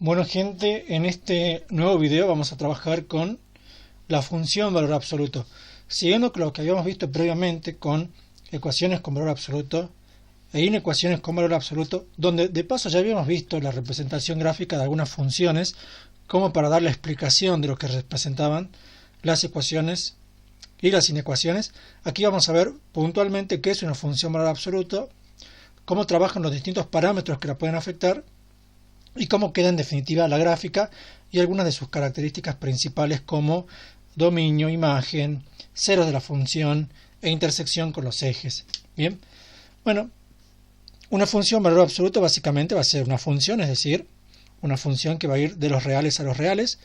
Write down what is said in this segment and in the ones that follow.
Bueno, gente, en este nuevo video vamos a trabajar con la función valor absoluto, siguiendo con lo que habíamos visto previamente con ecuaciones con valor absoluto e inecuaciones con valor absoluto, donde de paso ya habíamos visto la representación gráfica de algunas funciones como para dar la explicación de lo que representaban las ecuaciones y las inecuaciones. Aquí vamos a ver puntualmente qué es una función valor absoluto, cómo trabajan los distintos parámetros que la pueden afectar y cómo queda en definitiva la gráfica y algunas de sus características principales como dominio, imagen, ceros de la función e intersección con los ejes. Bien, bueno, una función valor absoluto básicamente va a ser una función, es decir, una función que va a ir de los reales a los reales,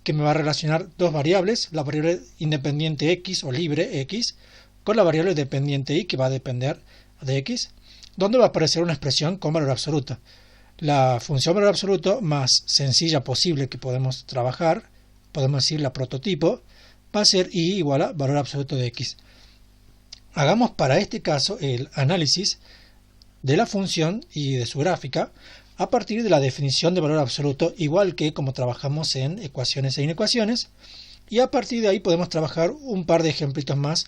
que me va a relacionar dos variables, la variable independiente x o libre x, con la variable dependiente y que va a depender de x, donde va a aparecer una expresión con valor absoluto. La función valor absoluto más sencilla posible que podemos trabajar, podemos decir la prototipo, va a ser y igual a valor absoluto de x. Hagamos para este caso el análisis de la función y de su gráfica a partir de la definición de valor absoluto, igual que como trabajamos en ecuaciones e inecuaciones, y a partir de ahí podemos trabajar un par de ejemplitos más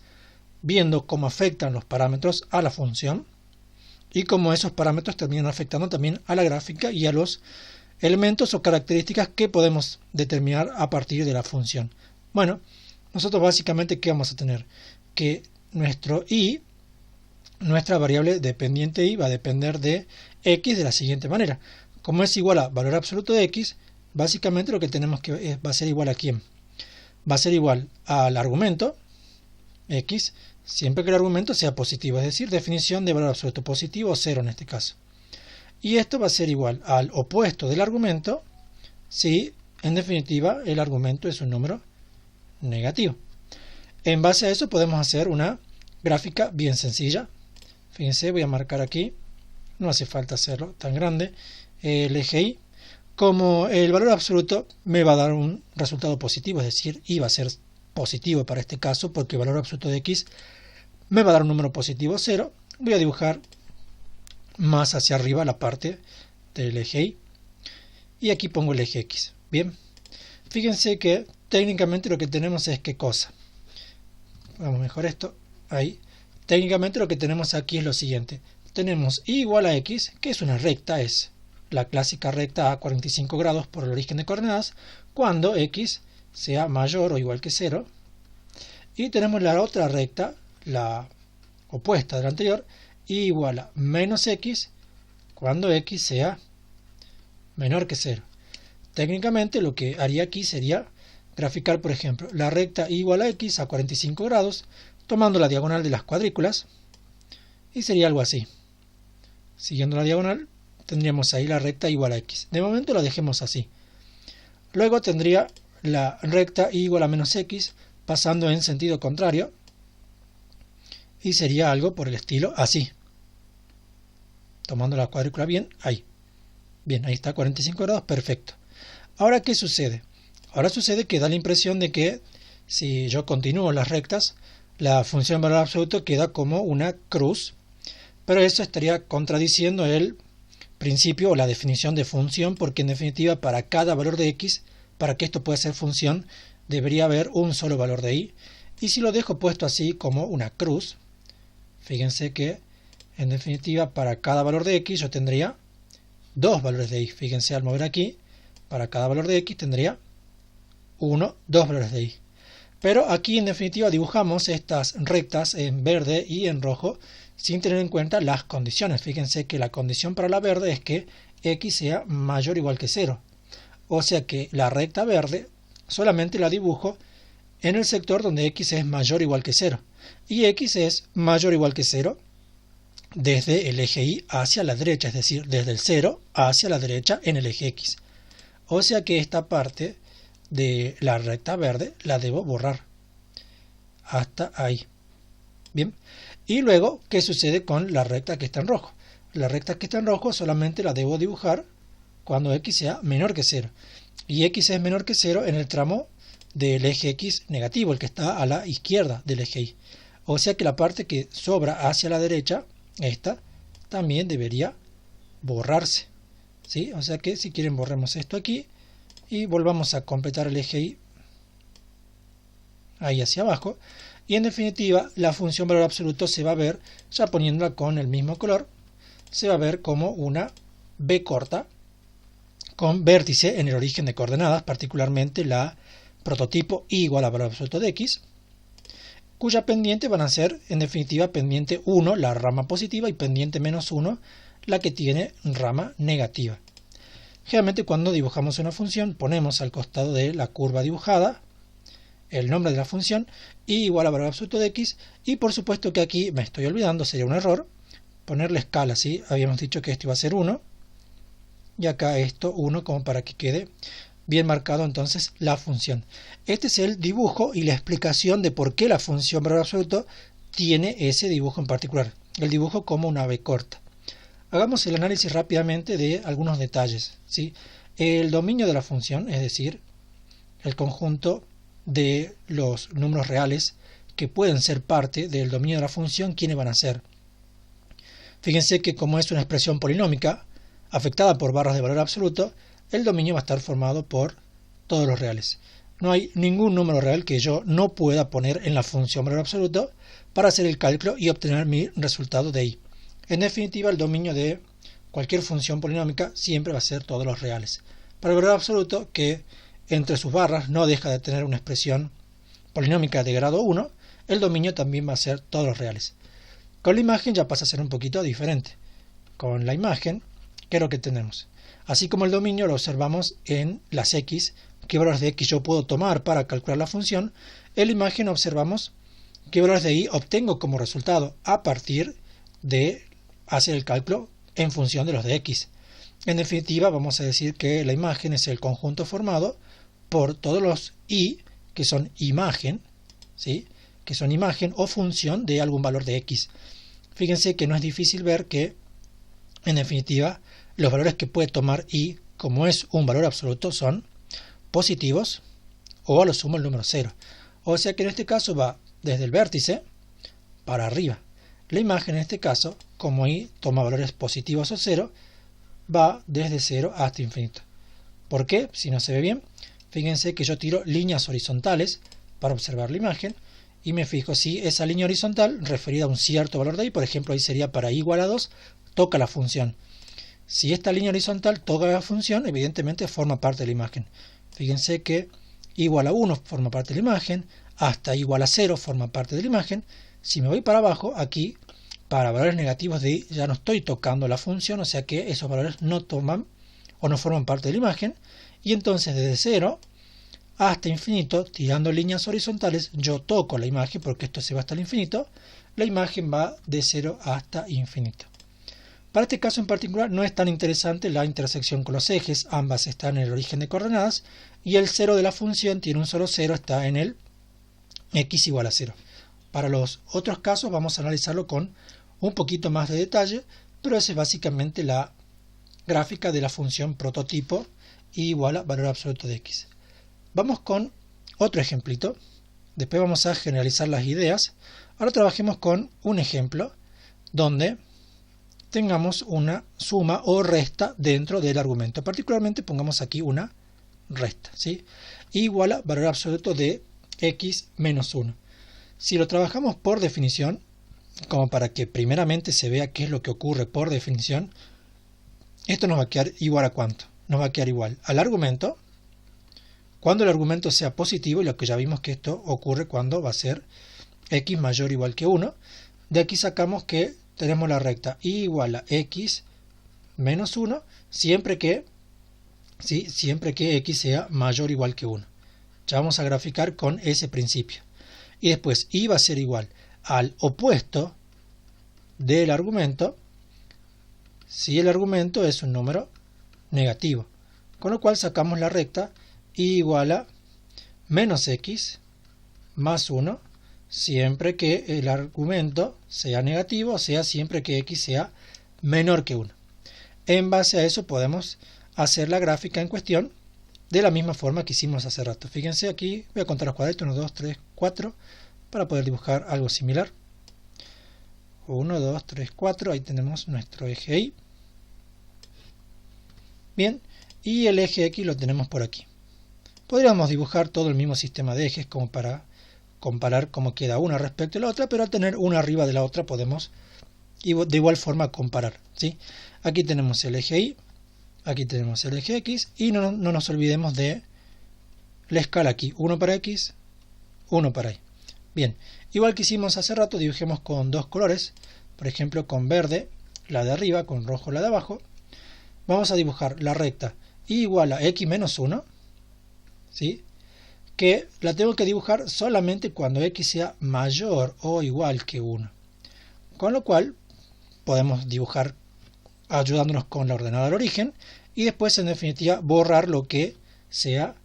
viendo cómo afectan los parámetros a la función y cómo esos parámetros terminan afectando también a la gráfica y a los elementos o características que podemos determinar a partir de la función. Bueno, nosotros básicamente ¿qué vamos a tener? Que nuestro y, nuestra variable dependiente y, va a depender de x de la siguiente manera. Como es igual a valor absoluto de x, básicamente lo que tenemos que va a ser igual a ¿quién? Va a ser igual al argumento x, siempre que el argumento sea positivo, es decir, definición de valor absoluto positivo o 0 en este caso. Y esto va a ser igual al opuesto del argumento si, en definitiva, el argumento es un número negativo. En base a eso podemos hacer una gráfica bien sencilla. Fíjense, voy a marcar aquí, no hace falta hacerlo tan grande, el eje y. Como el valor absoluto me va a dar un resultado positivo, es decir, y va a ser positivo para este caso, porque el valor absoluto de x me va a dar un número positivo 0. Voy a dibujar más hacia arriba la parte del eje y. Y aquí pongo el eje x. Bien, fíjense que técnicamente lo que tenemos es ¿qué cosa? Vamos mejor esto, ahí. Técnicamente lo que tenemos aquí es lo siguiente. Tenemos y igual a x, que es una recta, es la clásica recta a 45 grados por el origen de coordenadas, cuando x sea mayor o igual que 0. Y tenemos la otra recta, la opuesta de la anterior, y igual a menos x cuando x sea menor que 0. Técnicamente lo que haría aquí sería graficar, por ejemplo, la recta igual a x a 45 grados, tomando la diagonal de las cuadrículas, y sería algo así. Siguiendo la diagonal, tendríamos ahí la recta igual a x. De momento la dejemos así. Luego tendría la recta igual a menos x, pasando en sentido contrario, y sería algo por el estilo así. Tomando la cuadrícula bien, ahí. Bien, ahí está 45 grados, perfecto. Ahora, ¿qué sucede? Ahora sucede que da la impresión de que si yo continúo las rectas, la función valor absoluto queda como una cruz, pero eso estaría contradiciendo el principio o la definición de función, porque en definitiva para cada valor de x, para que esto pueda ser función, debería haber un solo valor de y. Y si lo dejo puesto así como una cruz, fíjense que en definitiva para cada valor de x yo tendría dos valores de y. Fíjense al mover aquí, para cada valor de x tendría dos valores de y. Pero aquí en definitiva dibujamos estas rectas en verde y en rojo sin tener en cuenta las condiciones. Fíjense que la condición para la verde es que x sea mayor o igual que 0. O sea que la recta verde solamente la dibujo en el sector donde x es mayor o igual que 0. Y x es mayor o igual que 0 desde el eje y hacia la derecha, es decir, desde el 0 hacia la derecha en el eje x. O sea que esta parte de la recta verde la debo borrar hasta ahí. Bien, y luego, ¿qué sucede con la recta que está en rojo? La recta que está en rojo solamente la debo dibujar cuando x sea menor que 0. Y x es menor que 0 en el tramo del eje x negativo, el que está a la izquierda del eje y. O sea que la parte que sobra hacia la derecha, esta, también debería borrarse. ¿sí? O sea que si quieren borremos esto aquí y volvamos a completar el eje Y ahí hacia abajo. Y en definitiva la función valor absoluto se va a ver, ya poniéndola con el mismo color, se va a ver como una B corta con vértice en el origen de coordenadas, particularmente la prototipo I igual a valor absoluto de X, cuya pendiente van a ser en definitiva pendiente 1, la rama positiva, y pendiente menos 1, la que tiene rama negativa. Generalmente cuando dibujamos una función ponemos al costado de la curva dibujada el nombre de la función I igual a valor absoluto de X, y por supuesto que aquí me estoy olvidando, sería un error ponerle escala, ¿sí? Habíamos dicho que esto iba a ser 1 y acá esto 1, como para que quede bien marcado entonces la función. Este es el dibujo y la explicación de por qué la función valor absoluto tiene ese dibujo en particular, el dibujo como una B corta. Hagamos el análisis rápidamente de algunos detalles, ¿sí? El dominio de la función, es decir, el conjunto de los números reales que pueden ser parte del dominio de la función, ¿quiénes van a ser? Fíjense que como es una expresión polinómica afectada por barras de valor absoluto, el dominio va a estar formado por todos los reales. No hay ningún número real que yo no pueda poner en la función valor absoluto para hacer el cálculo y obtener mi resultado de I. En definitiva, el dominio de cualquier función polinómica siempre va a ser todos los reales. Para el valor absoluto, que entre sus barras no deja de tener una expresión polinómica de grado 1, el dominio también va a ser todos los reales. Con la imagen ya pasa a ser un poquito diferente. Con la imagen, ¿qué es lo que tenemos? Así como el dominio lo observamos en las X, qué valores de X yo puedo tomar para calcular la función, en la imagen observamos qué valores de Y obtengo como resultado a partir de hacer el cálculo en función de los de X. En definitiva, vamos a decir que la imagen es el conjunto formado por todos los Y, que son imagen, ¿sí? Que son imagen o función de algún valor de X. Fíjense que no es difícil ver que, en definitiva, los valores que puede tomar Y, como es un valor absoluto, son positivos o a lo sumo el número 0. O sea que en este caso va desde el vértice para arriba. La imagen en este caso, como Y toma valores positivos o 0, va desde 0 hasta infinito. ¿Por qué? Si no se ve bien, fíjense que yo tiro líneas horizontales para observar la imagen y me fijo si esa línea horizontal referida a un cierto valor de Y, por ejemplo ahí sería para Y igual a 2, toca la función. Si esta línea horizontal toca la función, evidentemente forma parte de la imagen. Fíjense que Y igual a 1 forma parte de la imagen, hasta Y igual a 0 forma parte de la imagen. Si me voy para abajo, aquí, para valores negativos de Y, ya no estoy tocando la función, o sea que esos valores no toman o no forman parte de la imagen. Y entonces desde 0 hasta infinito, tirando líneas horizontales, yo toco la imagen, porque esto se va hasta el infinito, la imagen va de 0 hasta infinito. Para este caso en particular no es tan interesante la intersección con los ejes, ambas están en el origen de coordenadas, y el 0 de la función tiene un solo 0, está en el X igual a 0. Para los otros casos vamos a analizarlo con un poquito más de detalle, pero esa es básicamente la gráfica de la función prototipo Y igual a valor absoluto de X. Vamos con otro ejemplito, después vamos a generalizar las ideas. Ahora trabajemos con un ejemplo donde tengamos una suma o resta dentro del argumento. Particularmente pongamos aquí una resta, ¿sí? Igual a valor absoluto de X menos 1. Si lo trabajamos por definición, como para que primeramente se vea qué es lo que ocurre por definición, esto nos va a quedar igual a ¿cuánto? Nos va a quedar igual al argumento, cuando el argumento sea positivo, y lo que ya vimos que esto ocurre cuando va a ser X mayor o igual que 1. De aquí sacamos que tenemos la recta Y igual a X menos 1, siempre que X sea mayor o igual que 1. Ya vamos a graficar con ese principio. Y después Y va a ser igual al opuesto del argumento si el argumento es un número negativo. Con lo cual sacamos la recta Y igual a menos X más 1 siempre que el argumento sea negativo, o sea, siempre que X sea menor que 1. En base a eso podemos hacer la gráfica en cuestión de la misma forma que hicimos hace rato. Fíjense aquí, voy a contar los cuadritos, 1, 2, 3, 4, para poder dibujar algo similar. 1, 2, 3, 4, ahí tenemos nuestro eje Y. Bien, y el eje X lo tenemos por aquí. Podríamos dibujar todo el mismo sistema de ejes como para comparar cómo queda una respecto a la otra, pero al tener una arriba de la otra podemos de igual forma comparar, ¿sí? Aquí tenemos el eje Y, aquí tenemos el eje X, y no nos olvidemos de la escala aquí, 1 para X, 1 para Y. Bien, igual que hicimos hace rato, dibujemos con dos colores, por ejemplo con verde la de arriba, con rojo la de abajo. Vamos a dibujar la recta Y igual a X menos 1, ¿sí? Que la tengo que dibujar solamente cuando X sea mayor o igual que 1. Con lo cual podemos dibujar ayudándonos con la ordenada del origen y después en definitiva borrar lo que sea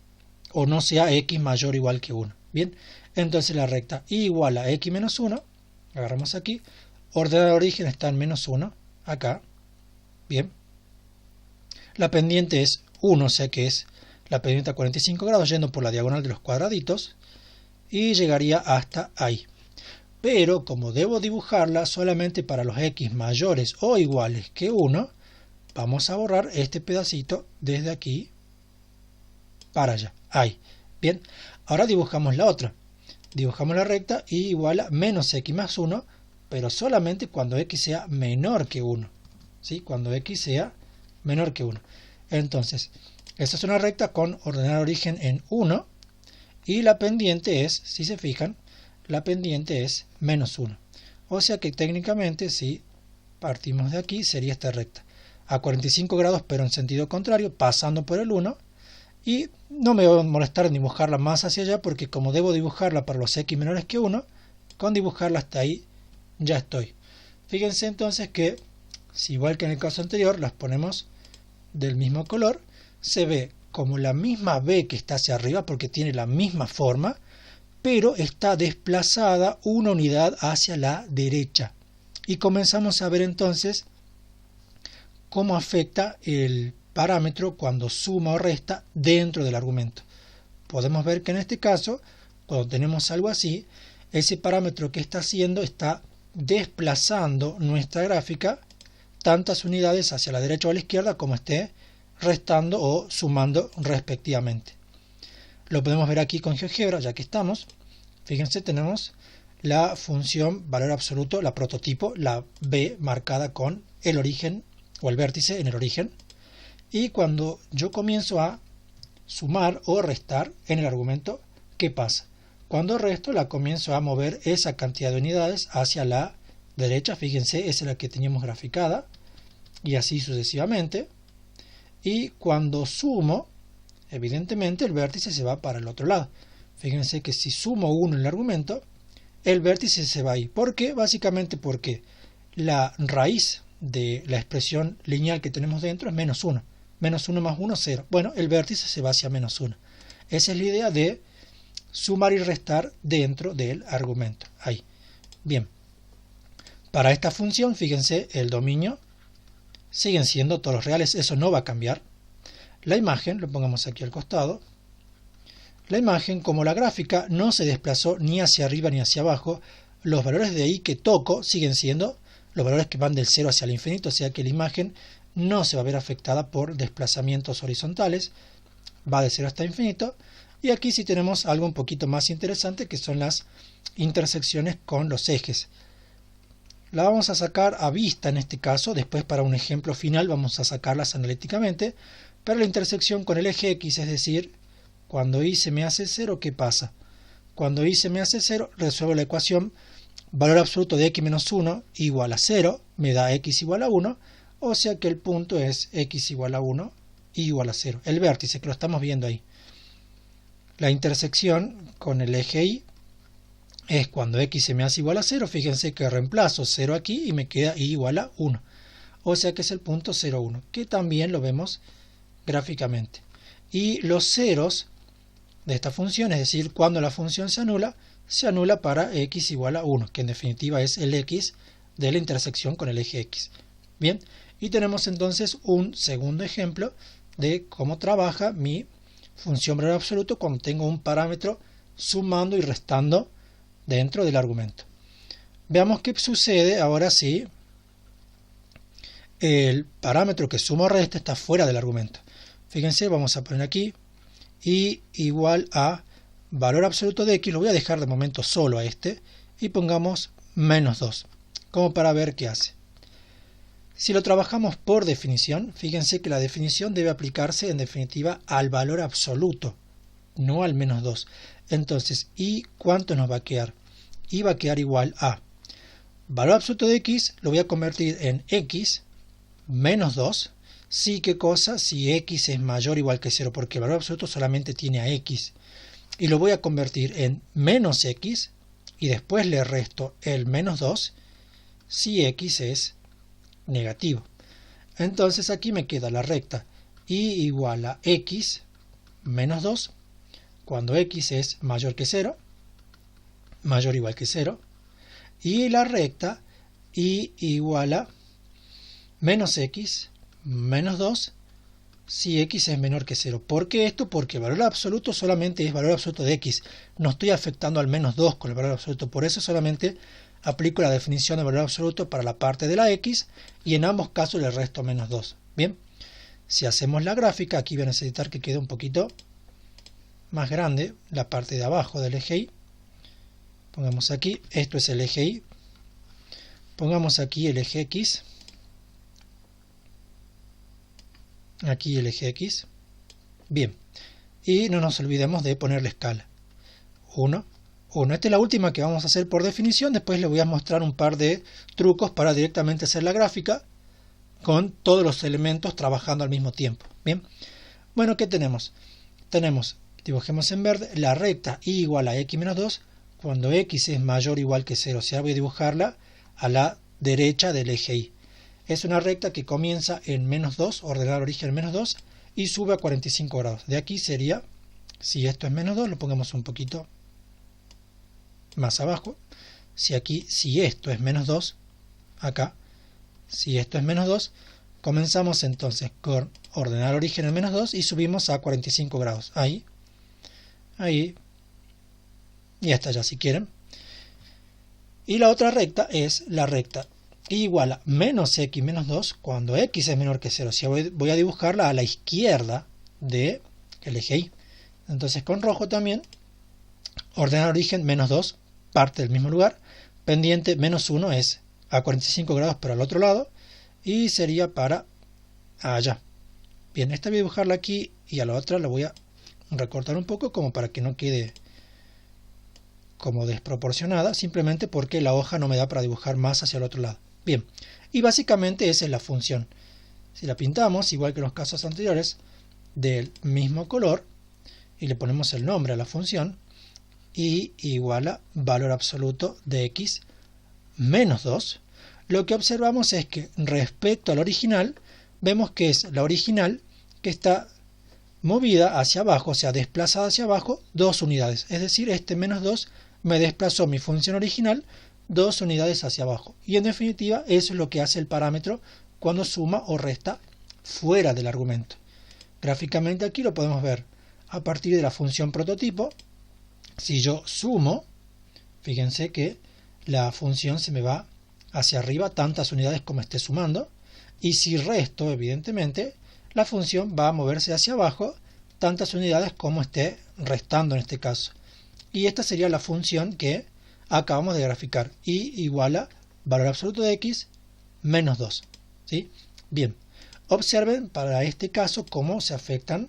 o no sea X mayor o igual que 1. Bien, entonces la recta Y igual a X menos 1, agarramos aquí, ordenada de origen está en menos 1, acá, bien. La pendiente es 1, o sea que es la pendiente a 45 grados yendo por la diagonal de los cuadraditos y llegaría hasta ahí. Pero como debo dibujarla solamente para los X mayores o iguales que 1, vamos a borrar este pedacito desde aquí para allá. Ahí. Bien, ahora dibujamos la otra. Dibujamos la recta Y igual a menos X más 1, pero solamente cuando X sea menor que 1. ¿Sí? Cuando X sea menor que 1. Entonces, esta es una recta con ordenada de origen en 1 y la pendiente es, si se fijan, la pendiente es menos 1. O sea que técnicamente, si partimos de aquí, sería esta recta. A 45 grados, pero en sentido contrario, pasando por el 1. Y no me voy a molestar en dibujarla más hacia allá, porque como debo dibujarla para los X menores que 1, con dibujarla hasta ahí ya estoy. Fíjense entonces que, si igual que en el caso anterior, las ponemos del mismo color, se ve como la misma B que está hacia arriba, porque tiene la misma forma, pero está desplazada una unidad hacia la derecha. Y comenzamos a ver entonces cómo afecta el parámetro cuando suma o resta dentro del argumento. Podemos ver que en este caso, cuando tenemos algo así, ese parámetro que está haciendo está desplazando nuestra gráfica tantas unidades hacia la derecha o a la izquierda como esté restando o sumando respectivamente. Lo podemos ver aquí con GeoGebra, ya que estamos. Fíjense, tenemos la función valor absoluto, la prototipo, la B marcada con el origen o el vértice en el origen. Y cuando yo comienzo a sumar o restar en el argumento, ¿qué pasa? Cuando resto, la comienzo a mover esa cantidad de unidades hacia la derecha. Fíjense, esa es la que teníamos graficada. Y así sucesivamente. Y cuando sumo, evidentemente el vértice se va para el otro lado. Fíjense que si sumo 1 en el argumento, el vértice se va ahí. ¿Por qué? Básicamente porque la raíz de la expresión lineal que tenemos dentro es menos 1. Menos 1 más 1, 0. Bueno, el vértice se va hacia menos 1. Esa es la idea de sumar y restar dentro del argumento. Ahí. Bien. Para esta función, fíjense, el dominio siguen siendo todos los reales. Eso no va a cambiar. La imagen, lo pongamos aquí al costado. La imagen, como la gráfica no se desplazó ni hacia arriba ni hacia abajo, los valores de Y que toco siguen siendo los valores que van del 0 hacia el infinito, o sea que la imagen no se va a ver afectada por desplazamientos horizontales, va de 0 hasta infinito. Y aquí sí tenemos algo un poquito más interesante, que son las intersecciones con los ejes. La vamos a sacar a vista en este caso, después para un ejemplo final vamos a sacarlas analíticamente, pero la intersección con el eje X, es decir, cuando Y se me hace 0, ¿qué pasa? Cuando Y se me hace 0, resuelvo la ecuación valor absoluto de X menos 1 igual a 0, me da X igual a 1, o sea que el punto es X igual a 1 y igual a 0, el vértice que lo estamos viendo ahí. La intersección con el eje Y es cuando X se me hace igual a 0, fíjense que reemplazo 0 aquí y me queda Y igual a 1, o sea que es el punto 0, 1, que también lo vemos gráficamente. Y los ceros de esta función, es decir, cuando la función se anula para X igual a 1, que en definitiva es el X de la intersección con el eje X. Bien, y tenemos entonces un segundo ejemplo de cómo trabaja mi función valor absoluto cuando tengo un parámetro sumando y restando dentro del argumento. Veamos qué sucede ahora si el parámetro que suma o resta está fuera del argumento. Fíjense, vamos a poner aquí y igual a valor absoluto de x, lo voy a dejar de momento solo a este, y pongamos menos 2, como para ver qué hace. Si lo trabajamos por definición, fíjense que la definición debe aplicarse en definitiva al valor absoluto, no al menos 2. Entonces, ¿y cuánto nos va a quedar? Y va a quedar igual a valor absoluto de x, lo voy a convertir en x menos 2. Sí, ¿qué cosa? Si x es mayor o igual que 0, porque el valor absoluto solamente tiene a x. Y lo voy a convertir en menos x, y después le resto el menos 2, si x es negativo. Entonces aquí me queda la recta y igual a x menos 2, cuando x es mayor que 0, mayor o igual que 0, y la recta y igual a menos x menos 2 si x es menor que 0. ¿Por qué esto? Porque el valor absoluto solamente es valor absoluto de x. No estoy afectando al menos 2 con el valor absoluto. Por eso solamente aplico la definición de valor absoluto para la parte de la x y en ambos casos le resto menos 2. Bien, si hacemos la gráfica, aquí voy a necesitar que quede un poquito más grande la parte de abajo del eje y. Pongamos aquí, esto es el eje y. Pongamos aquí el eje x. Aquí el eje x. Bien, y no nos olvidemos de ponerle escala. 1, 1. Esta es la última que vamos a hacer por definición. Después les voy a mostrar un par de trucos para directamente hacer la gráfica con todos los elementos trabajando al mismo tiempo. Bien, bueno, ¿qué tenemos? Tenemos, dibujemos en verde, la recta y igual a x menos 2 cuando x es mayor o igual que 0. O sea, voy a dibujarla a la derecha del eje y. Es una recta que comienza en menos 2, ordenar origen en menos 2, y sube a 45 grados. De aquí sería, si esto es menos 2, lo pongamos un poquito más abajo. Si esto es menos 2, acá, si esto es menos 2, comenzamos entonces con ordenar origen en menos 2 y subimos a 45 grados. Ahí, y hasta allá si quieren. Y la otra recta es la recta igual a menos x menos 2 cuando x es menor que 0. Si voy a dibujarla a la izquierda del eje y. Entonces con rojo también, ordenar origen menos 2, parte del mismo lugar, pendiente menos 1 es a 45 grados pero al otro lado, y sería para allá. Bien, esta voy a dibujarla aquí y a la otra la voy a recortar un poco como para que no quede como desproporcionada, simplemente porque la hoja no me da para dibujar más hacia el otro lado. Bien, y básicamente esa es la función. Si la pintamos, igual que en los casos anteriores, del mismo color, y le ponemos el nombre a la función, y igual a valor absoluto de x menos 2, lo que observamos es que respecto al original, vemos que es la original que está movida hacia abajo, o sea, desplazada hacia abajo 2 unidades. Es decir, este menos 2 me desplazó mi función original 2 unidades hacia abajo. Y en definitiva, eso es lo que hace el parámetro cuando suma o resta fuera del argumento. Gráficamente aquí lo podemos ver a partir de la función prototipo. Si yo sumo, fíjense que la función se me va hacia arriba tantas unidades como esté sumando. Y si resto, evidentemente, la función va a moverse hacia abajo tantas unidades como esté restando en este caso. Y esta sería la función que acabamos de graficar. Y igual a valor absoluto de x menos 2. ¿Sí? Bien, observen para este caso cómo se afectan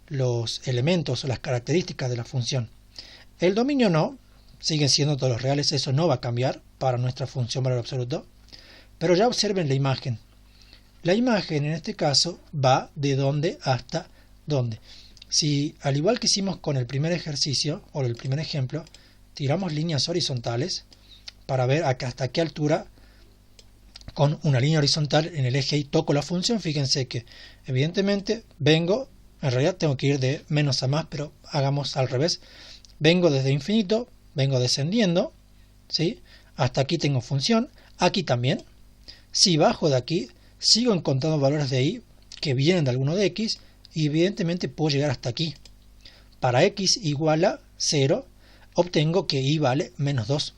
los elementos o las características de la función. El dominio no, siguen siendo todos los reales, eso no va a cambiar para nuestra función valor absoluto. Pero ya observen la imagen. La imagen en este caso va de dónde hasta dónde. Si al igual que hicimos con el primer ejercicio o el primer ejemplo, tiramos líneas horizontales para ver hasta qué altura con una línea horizontal en el eje y toco la función, fíjense que evidentemente vengo, en realidad tengo que ir de menos a más, pero hagamos al revés. Vengo desde infinito, vengo descendiendo, ¿sí? Hasta aquí tengo función, aquí también. Si bajo de aquí, sigo encontrando valores de y que vienen de alguno de x y evidentemente puedo llegar hasta aquí. Para x igual a 0, obtengo que y vale menos 2,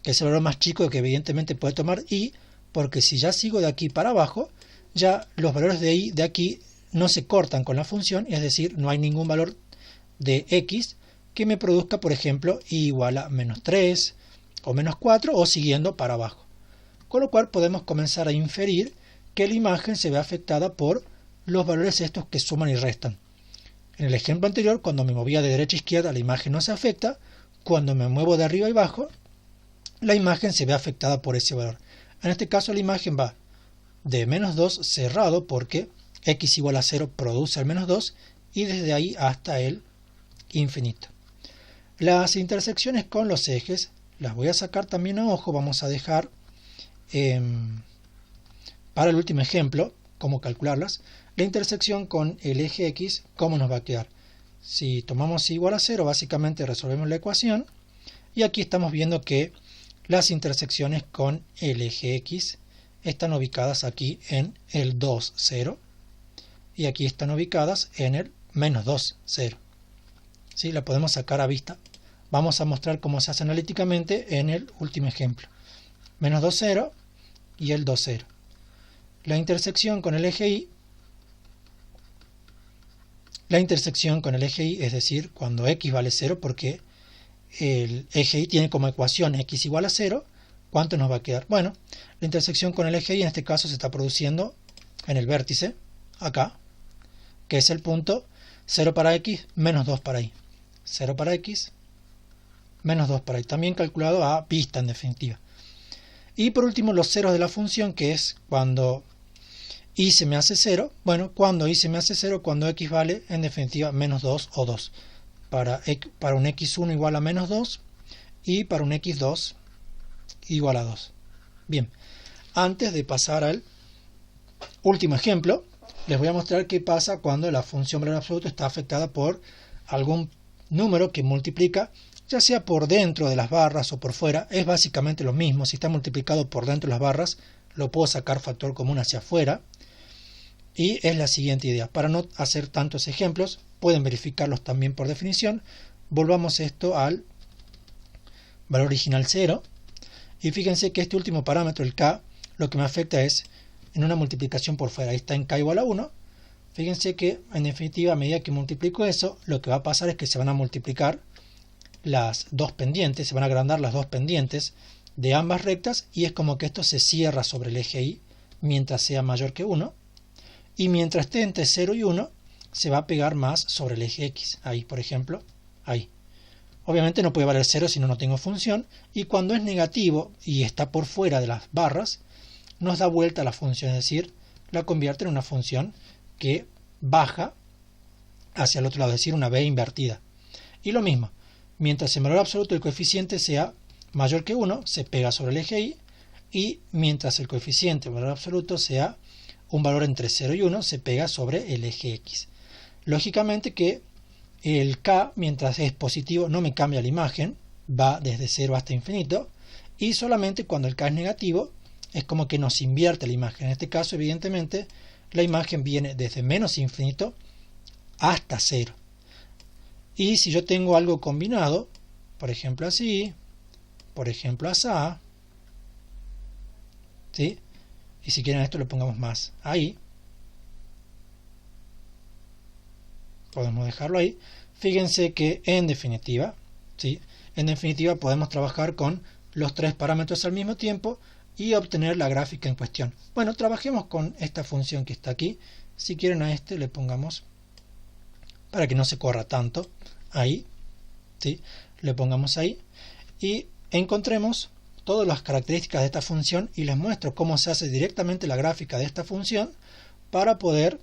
que es el valor más chico que evidentemente puede tomar y, porque si ya sigo de aquí para abajo, ya los valores de aquí no se cortan con la función, es decir, no hay ningún valor de x que me produzca, por ejemplo, y igual a menos 3 o menos 4 o siguiendo para abajo. Con lo cual podemos comenzar a inferir que la imagen se ve afectada por los valores estos que suman y restan. En el ejemplo anterior, cuando me movía de derecha a izquierda, la imagen no se afecta. Cuando me muevo de arriba y abajo, la imagen se ve afectada por ese valor. En este caso la imagen va de menos 2 cerrado porque x igual a 0 produce el menos 2 y desde ahí hasta el infinito. Las intersecciones con los ejes las voy a sacar también a ojo. Vamos a dejar para el último ejemplo cómo calcularlas. La intersección con el eje x, ¿cómo nos va a quedar? Si tomamos igual a 0, básicamente resolvemos la ecuación. Y aquí estamos viendo que las intersecciones con el eje x están ubicadas aquí en el 2, 0. Y aquí están ubicadas en el menos 2, 0. ¿Sí? La podemos sacar a vista. Vamos a mostrar cómo se hace analíticamente en el último ejemplo. Menos 2, 0 y el 2, 0. La intersección con el eje y. La intersección con el eje y, es decir, cuando x vale 0, porque el eje y tiene como ecuación x igual a 0, ¿cuánto nos va a quedar? Bueno, la intersección con el eje y en este caso se está produciendo en el vértice, acá, que es el punto 0 para x, menos 2 para y. 0 para x, menos 2 para y. También calculado a vista, en definitiva. Y por último, los ceros de la función, que es cuando y se me hace 0. Bueno, cuando y se me hace 0, cuando x vale, en definitiva, menos 2 o 2. Para un x1 igual a menos 2 y para un x2 igual a 2. Bien, antes de pasar al último ejemplo, les voy a mostrar qué pasa cuando la función valor absoluto está afectada por algún número que multiplica, ya sea por dentro de las barras o por fuera. Es básicamente lo mismo. Si está multiplicado por dentro de las barras, lo puedo sacar factor común hacia afuera. Y es la siguiente idea. Para no hacer tantos ejemplos, pueden verificarlos también por definición. Volvamos esto al valor original 0. Y fíjense que este último parámetro, el k, lo que me afecta es en una multiplicación por fuera. Ahí está en k igual a 1. Fíjense que en definitiva, a medida que multiplico eso, lo que va a pasar es que se van a multiplicar las dos pendientes, se van a agrandar las dos pendientes de ambas rectas, y es como que esto se cierra sobre el eje y mientras sea mayor que 1. Y mientras esté entre 0 y 1, se va a pegar más sobre el eje x. Ahí, por ejemplo, ahí. Obviamente no puede valer 0 si no tengo función. Y cuando es negativo y está por fuera de las barras, nos da vuelta la función. Es decir, la convierte en una función que baja hacia el otro lado. Es decir, una b invertida. Y lo mismo. Mientras en valor absoluto el coeficiente sea mayor que 1, se pega sobre el eje y. Y mientras el coeficiente en valor absoluto sea un valor entre 0 y 1, se pega sobre el eje x. Lógicamente que el k, mientras es positivo, no me cambia la imagen, va desde 0 hasta infinito, y solamente cuando el k es negativo, es como que nos invierte la imagen. En este caso, evidentemente, la imagen viene desde menos infinito hasta 0. Y si yo tengo algo combinado, por ejemplo así, por ejemplo asá, ¿sí? Y si quieren esto lo pongamos más ahí. Podemos dejarlo ahí. Fíjense que en definitiva, ¿sí? En definitiva podemos trabajar con los tres parámetros al mismo tiempo y obtener la gráfica en cuestión. Bueno, trabajemos con esta función que está aquí. Si quieren a este le pongamos, para que no se corra tanto, ahí, ¿sí? Le pongamos ahí y encontremos todas las características de esta función y les muestro cómo se hace directamente la gráfica de esta función para poder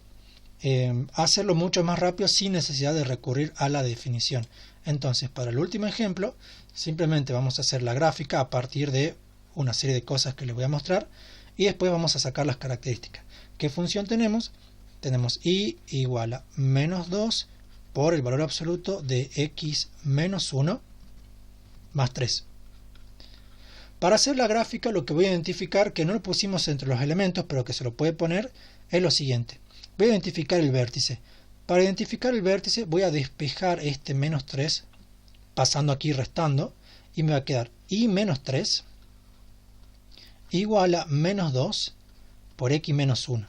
hacerlo mucho más rápido sin necesidad de recurrir a la definición. Entonces, para el último ejemplo, simplemente vamos a hacer la gráfica a partir de una serie de cosas que les voy a mostrar y después vamos a sacar las características. ¿Qué función tenemos? Tenemos y igual a menos 2 por el valor absoluto de x menos 1 más 3. Para hacer la gráfica, lo que voy a identificar, que no lo pusimos entre los elementos, pero que se lo puede poner, es lo siguiente. Voy a identificar el vértice. Para identificar el vértice voy a despejar este menos 3, pasando aquí restando, y me va a quedar y menos 3 igual a menos 2 por x menos 1.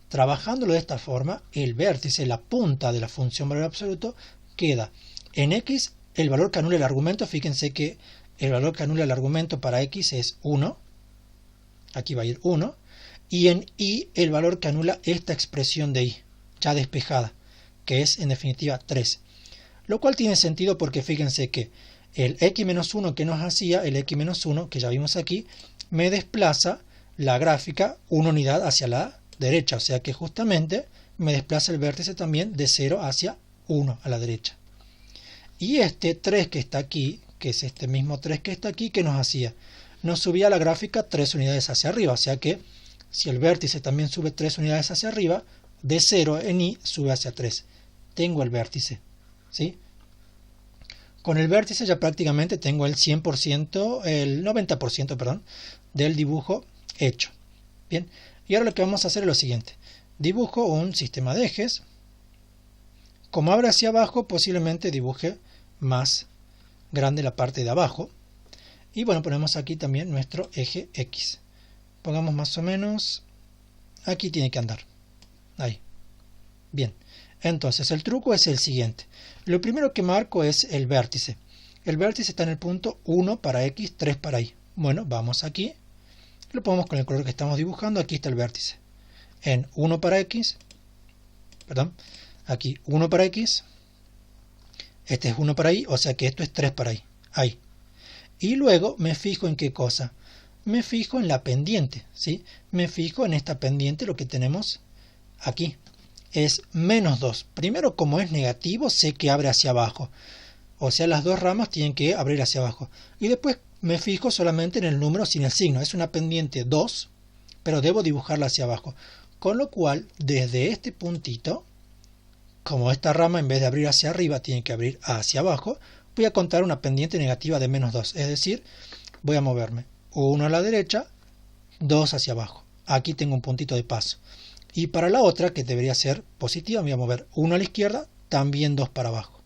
Trabajándolo de esta forma, el vértice, la punta de la función valor absoluto, queda en x el valor que anula el argumento. Fíjense que el valor que anula el argumento para x es 1. Aquí va a ir 1. Y en y el valor que anula esta expresión de y, ya despejada, que es en definitiva 3. Lo cual tiene sentido porque fíjense que el x-1 que nos hacía, el x-1 que ya vimos aquí, me desplaza la gráfica una unidad hacia la derecha. O sea que justamente me desplaza el vértice también de 0 hacia 1 a la derecha. Y este 3 que está aquí, que es este mismo 3 que está aquí, ¿qué nos hacía? Nos subía la gráfica 3 unidades hacia arriba. O sea que si el vértice también sube 3 unidades hacia arriba, de 0 en y sube hacia 3. Tengo el vértice, ¿sí? Con el vértice ya prácticamente tengo el 100%, el 90%, perdón, del dibujo hecho. Bien, y ahora lo que vamos a hacer es lo siguiente. Dibujo un sistema de ejes. Como abre hacia abajo, posiblemente dibuje más grande la parte de abajo. Y bueno, ponemos aquí también nuestro eje X. Pongamos más o menos, aquí tiene que andar. Ahí. Bien, entonces el truco es el siguiente. Lo primero que marco es el vértice. El vértice está en el punto 1 para X, 3 para Y. Bueno, vamos aquí. Lo ponemos con el color que estamos dibujando. Aquí está el vértice. En 1 para X. Perdón. Aquí 1 para X. Este es 1 para Y. O sea que esto es 3 para Y. Ahí. Y luego me fijo en qué cosa. Me fijo en la pendiente. ¿Sí? Me fijo en esta pendiente, lo que tenemos aquí. Es menos 2. Primero, como es negativo, sé que abre hacia abajo. O sea, las dos ramas tienen que abrir hacia abajo. Y después me fijo solamente en el número sin el signo. Es una pendiente 2, pero debo dibujarla hacia abajo. Con lo cual, desde este puntito, como esta rama en vez de abrir hacia arriba tiene que abrir hacia abajo, voy a contar una pendiente negativa de menos 2. Es decir, voy a moverme 1 a la derecha, 2 hacia abajo. Aquí tengo un puntito de paso. Y para la otra, que debería ser positiva, me voy a mover 1 a la izquierda, también 2 para abajo.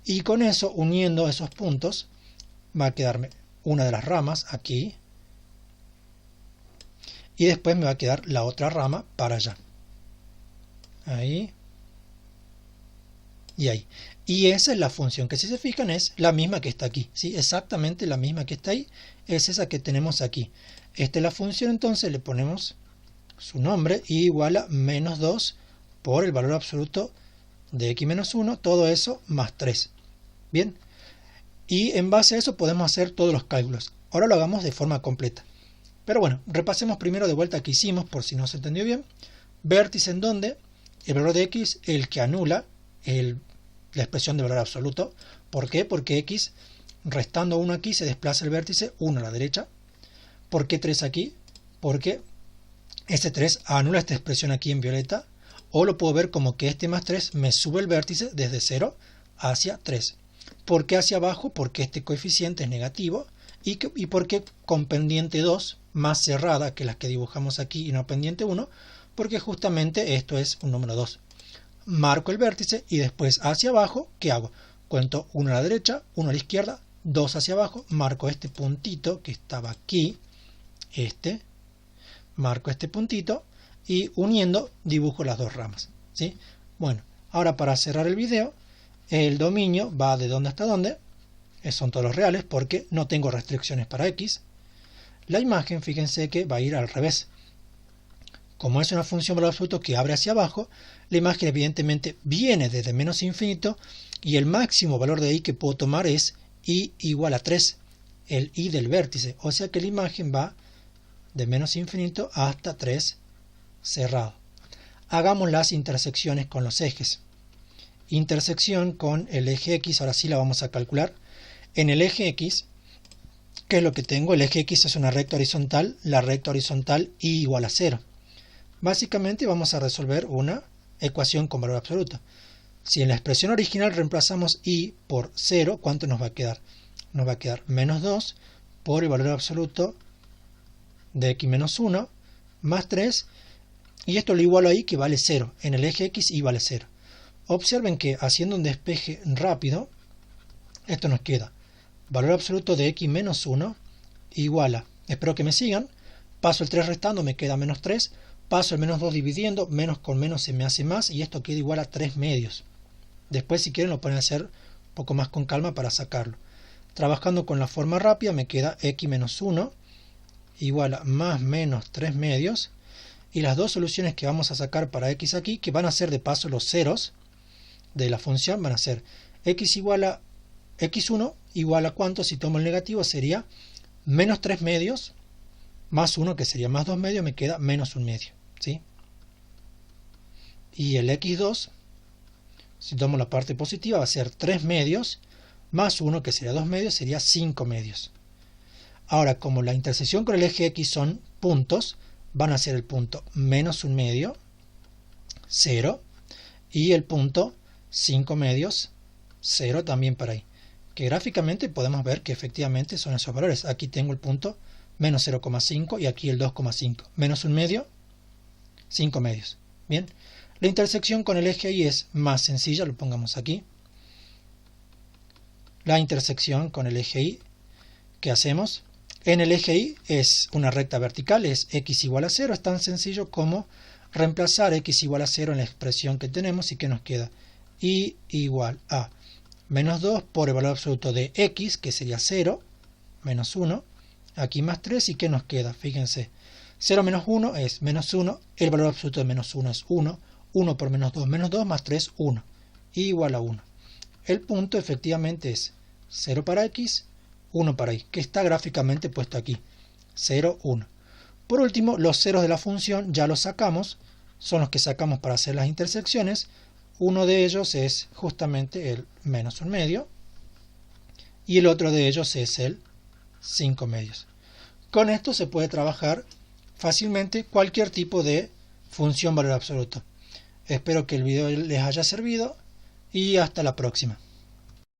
Y con eso, uniendo esos puntos, va a quedarme una de las ramas aquí. Y después me va a quedar la otra rama para allá. Ahí. Y ahí. Y esa es la función que, si se fijan, es la misma que está aquí. ¿Sí? Exactamente la misma que está ahí. Es esa que tenemos aquí. Esta es la función, entonces le ponemos su nombre, y igual a menos 2 por el valor absoluto de x menos 1, todo eso más 3. Bien, y en base a eso podemos hacer todos los cálculos. Ahora lo hagamos de forma completa. Pero bueno, repasemos primero de vuelta que hicimos, por si no se entendió bien. Vértice en donde el valor de x, el que anula la expresión de valor absoluto. ¿Por qué? Porque x, restando 1 aquí, se desplaza el vértice 1 a la derecha. ¿Por qué 3 aquí? Porque este 3 anula esta expresión aquí en violeta, o lo puedo ver como que este más 3 me sube el vértice desde 0 hacia 3. ¿Por qué hacia abajo? Porque este coeficiente es negativo, y porque con pendiente 2 más cerrada que las que dibujamos aquí y no pendiente 1, porque justamente esto es un número 2. Marco el vértice y después hacia abajo, ¿qué hago? Cuento 1 a la derecha, 1 a la izquierda, 2 hacia abajo, marco este puntito que estaba aquí, marco este puntito y uniendo dibujo las dos ramas. ¿Sí? Bueno, ahora para cerrar el video, el dominio va de dónde hasta dónde. Son todos los reales porque no tengo restricciones para x. La imagen, fíjense que va a ir al revés. Como es una función valor absoluto que abre hacia abajo, la imagen evidentemente viene desde menos infinito y el máximo valor de y que puedo tomar es y igual a 3, el y del vértice. O sea que la imagen va de menos infinito hasta 3 cerrado. Hagamos las intersecciones con los ejes. Intersección con el eje X, ahora sí la vamos a calcular. En el eje X, ¿qué es lo que tengo? El eje X es una recta horizontal, la recta horizontal y igual a 0. Básicamente vamos a resolver una ecuación con valor absoluto. Si en la expresión original reemplazamos y por 0, ¿cuánto nos va a quedar? Nos va a quedar menos 2 por el valor absoluto de x menos 1 más 3, y esto lo igualo ahí que vale 0. En el eje X y vale 0. Observen que haciendo un despeje rápido, esto nos queda valor absoluto de x menos 1 igual a, espero que me sigan, paso el 3 restando, me queda menos 3 paso el menos 2 dividiendo, menos con menos se me hace más y esto queda igual a 3 medios. Después si quieren lo pueden hacer un poco más con calma para sacarlo. Trabajando con la forma rápida me queda x menos 1 igual a más menos 3 medios. Y las dos soluciones que vamos a sacar para x aquí, que van a ser de paso los ceros de la función, van a ser x igual a x1 igual a cuánto, si tomo el negativo sería menos 3 medios más 1 que sería más 2 medios, me queda menos 1 medio, ¿sí? Y el x2, si tomo la parte positiva, va a ser 3 medios más 1 que sería 2 medios, sería 5 medios. Ahora, como la intersección con el eje x son puntos, van a ser el punto menos 1 medio, 0, y el punto 5 medios, 0 también para ahí. Que gráficamente podemos ver que efectivamente son esos valores. Aquí tengo el punto menos 0,5 y aquí el 2,5. Menos 1 medio, 5 medios. Bien, la intersección con el eje y es más sencilla, lo pongamos aquí. La intersección con el eje y, ¿qué hacemos? En el eje y es una recta vertical, es x igual a 0, es tan sencillo como reemplazar x igual a 0 en la expresión que tenemos y que nos queda y igual a menos 2 por el valor absoluto de x, que sería 0, menos 1, aquí más 3 y ¿qué nos queda? Fíjense, 0 menos 1 es menos 1, el valor absoluto de menos 1 es 1, 1 por menos 2 más 3, 1, igual a 1. El punto efectivamente es 0 para x, 1 para y, que está gráficamente puesto aquí, 0, 1. Por último, los ceros de la función ya los sacamos, son los que sacamos para hacer las intersecciones. Uno de ellos es justamente el menos 1 medio y el otro de ellos es el 5 medios. Con esto se puede trabajar fácilmente cualquier tipo de función valor absoluto. Espero que el video les haya servido y hasta la próxima.